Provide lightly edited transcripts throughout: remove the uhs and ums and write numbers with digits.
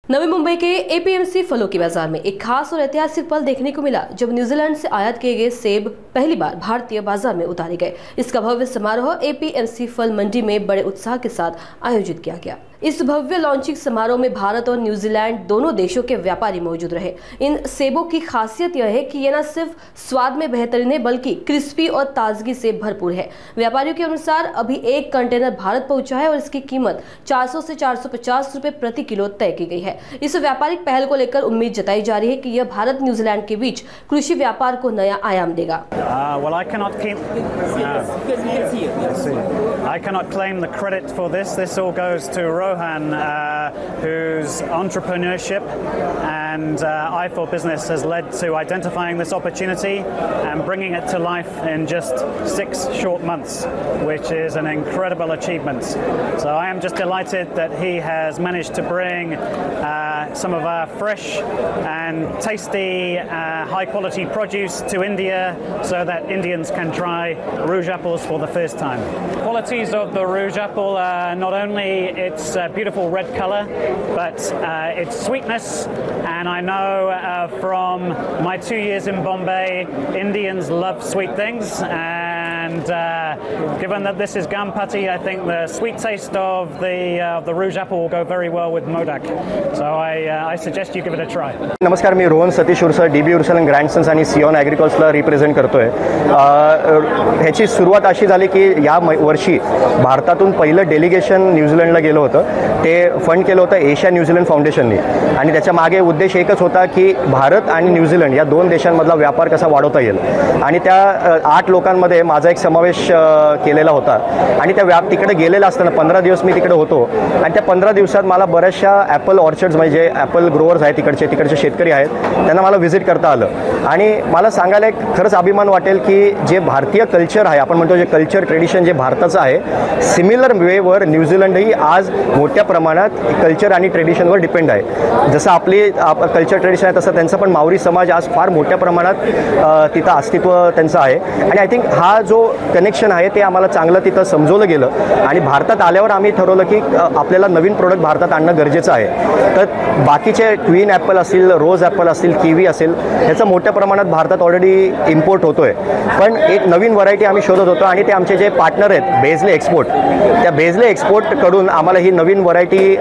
नवी मुंबई के APMC फलों की बाजार में एक खास और ऐतिहासिक पल देखने को मिला जब न्यूजीलैंड से आयात किए गए सेब पहली बार भारतीय बाजार में उतारे गए। इसका भव्य समारोह एपीएमसी फल मंडी में बड़े उत्साह के साथ आयोजित किया गया। इस भव्य लॉन्चिंग समारोह में भारत और न्यूजीलैंड दोनों देशों के व्यापारी मौजूद रहे। इन सेबों की खासियत यह है कि ये न सिर्फ स्वाद में बेहतरीन है बल्कि क्रिस्पी और ताजगी से भरपूर है। व्यापारियों के अनुसार अभी एक कंटेनर भारत पहुंचा है और इसकी कीमत 400 से 450 रुपए प्रति किलो तय की गई है। इस व्यापारिक पहल को लेकर उम्मीद जताई जा रही है कि यह भारत न्यूजीलैंड के बीच कृषि व्यापार को नया आयाम देगा। I cannot claim the credit for this. This all goes to Rohan, whose entrepreneurship and eye for business has led to identifying this opportunity and bringing it to life in just 6 short months, which is an incredible achievement. So I am just delighted that he has managed to bring some of our fresh and tasty, high-quality produce to India so that Indians can try rouge apples for the first time. Qualities of the rouge apple are not only its beautiful red color, but its sweetness. And I know from my 2 years in Bombay, Indians love sweet things. And given that this is Ganpati, I think the sweet taste of the rouge apple will go very well with Modak. So I suggest you give it a try. नमस्कार, मी Rohan Satish उर्सर, dB उर्सल and ग्रँडसन्स आणि सिओन ॲग्रिकल्चरला represent करतोय। ह्याची सुरुवात अशी झाली की या वर्षी भारतातून पहिलं डेलिगेशन न्यूझीलंडला गेलं होतं। ते फंड केलं होतं एशिया न्यूझीलंड फाउंडेशनने आणि त्याच्या मागे उद्देश एकच होता की भारत आणि न्यूझीलंड या दोन देशांमधला व्यापार कसा वाढवता येईल। आणि त्या 8 लोकांमध्ये माझा एक समावेश केलेला होता आणि त्या तिकडे गेलेला असताना 15 दिवस मी तिकडे होतो आणि त्या 15 दिवसात मला बऱ्याचशा ॲपल ऑर्चर्ड्स म्हणजे ॲपल ग्रोवर्स आहेत तिकडचे शेतकरी आहेत त्यांना मला व्हिजिट करता आलं आणि मला सांगायला एक खरंच अभिमान वाटेल की जे भारतीय कल्चर आहे, आपण म्हणतो जे कल्चर ट्रेडिशन जे भारताचं आहे, सिमिलर वेवर न्यूझीलंडही आज मोठ्या प्रमाणात कल्चर आणि ट्रेडिशनवर डिपेंड आहे। जसं आपली कल्चर ट्रेडिशन आहे तसं त्यांचं पण मावरी समाज आज फार मोठ्या प्रमाणात तिथं अस्तित्व त्यांचं आहे आणि आय थिंक हा जो कनेक्शन आहे ते आम्हाला चांगलं तिथं समजवलं गेलं आणि भारतात आल्यावर आम्ही ठरवलं की आपल्याला नवीन प्रोडक्ट भारतात आणणं गरजेचं आहे। तर बाकीचे ट्विन ॲपल असतील, रोज ॲपल असतील, किवी असेल, ह्याचं मोठ्या प्रमाणात भारतात ऑलरेडी इम्पोर्ट होतोय, पण एक नवीन व्हरायटी आम्ही शोधत होतो आणि ते आमचे जे पार्टनर आहेत बेझले एक्सपोर्ट, त्या बेझले एक्सपोर्टकडून आम्हाला ही नवीन व्हरायटी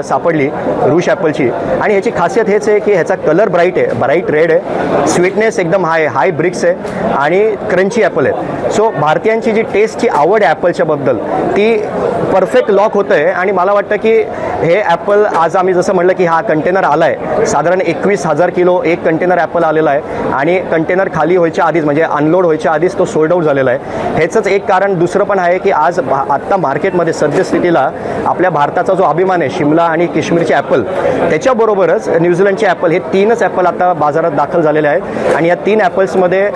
सापडली रूज ॲपलची आणि ह्याची खासियत हेच आहे की ह्याचा कलर ब्राईट रेड आहे, स्वीटनेस एकदम हाय ब्रिक्स आहे आणि क्रंची ॲपल आहे। सो भारतीयांची जी टेस्टची आवड आहे ॲपलच्या बद्दल ती परफेक्ट लॉक होतं आहे आणि मला वाटतं की हे ॲपल आज आम्ही जसं म्हटलं की हा कंटेनर आला आहे, साधारण 21,000 किलो एक कंटेनर ॲपल आलेला आहे आणि कंटेनर खाली व्हायच्या आधीच म्हणजे अनलोड व्हायच्या आधीच तो सोल्ड आउट झालेला आहे। ह्याचंच एक कारण दुसरं पण आहे की आज आत्ता मार्केटमध्ये सद्यस्थितीला आपल्या भारताचा जो अभिमान आहे शिमला आणि काश्मीरचे ॲपल, त्याच्याबरोबरच न्यूझीलंडचे ॲपल, हे 3च ॲपल आता बाजारात दाखल झालेले आहेत आणि या 3 ॲपल्समध्ये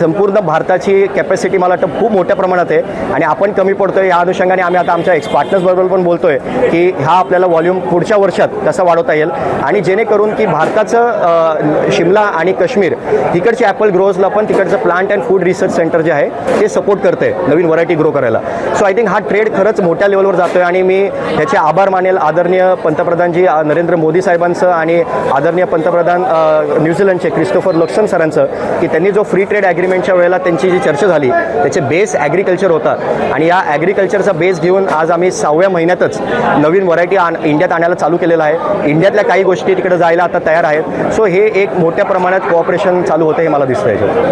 संपूर्ण भारताची कॅपॅसिटी मला वाटतं खूप मोठ्या प्रमाणात आहे आणि आपण कमी पडतोय। या अनुषंगाने आम्ही आता आमच्या पार्टनर्सबरोबर पण बोलतोय की हा आपल्याला व्हॉल्यूम पुढच्या वर्षात कसा वाढवता येईल आणि जेणेकरून की भारताचं शिमला आणि काश्मीर तिकडच्या ॲपल ग्रोवर्सला पण तिकडचं plant and food research centre जे आहे ते सपोर्ट करते नवीन व्हरायटी ग्रो करायला। सो आय थिंक हा ट्रेड खरंच मोठ्या लेवलवर जातोय आणि मी ह्याचे आभार मानेल आदरणीय पंतप्रधानजी नरेंद्र मोदी साहेबांचं आणि आदरणीय पंतप्रधान न्यूझीलंडचे क्रिस्टोफर लक्सन सरांचं की त्यांनी जो फ्री ट्रेड ॲग्रीमेंटच्या वेळेला त्यांची जी चर्चा झाली त्याचे बेस ॲग्रिकल्चर होता आणि या ॲग्रिकल्चरचा बेस घेऊन आज आम्ही 6व्या महिन्यातच नवीन व्हरायटी इंडियात आणायला चालू केलेलं आहे। इंडियातल्या काही गोष्टी तिकडे जायला आता तयार आहेत। सो हे एक मोठ्या प्रमाणात कोऑपरेशन चालू होतं हे मला दिसतं आहे।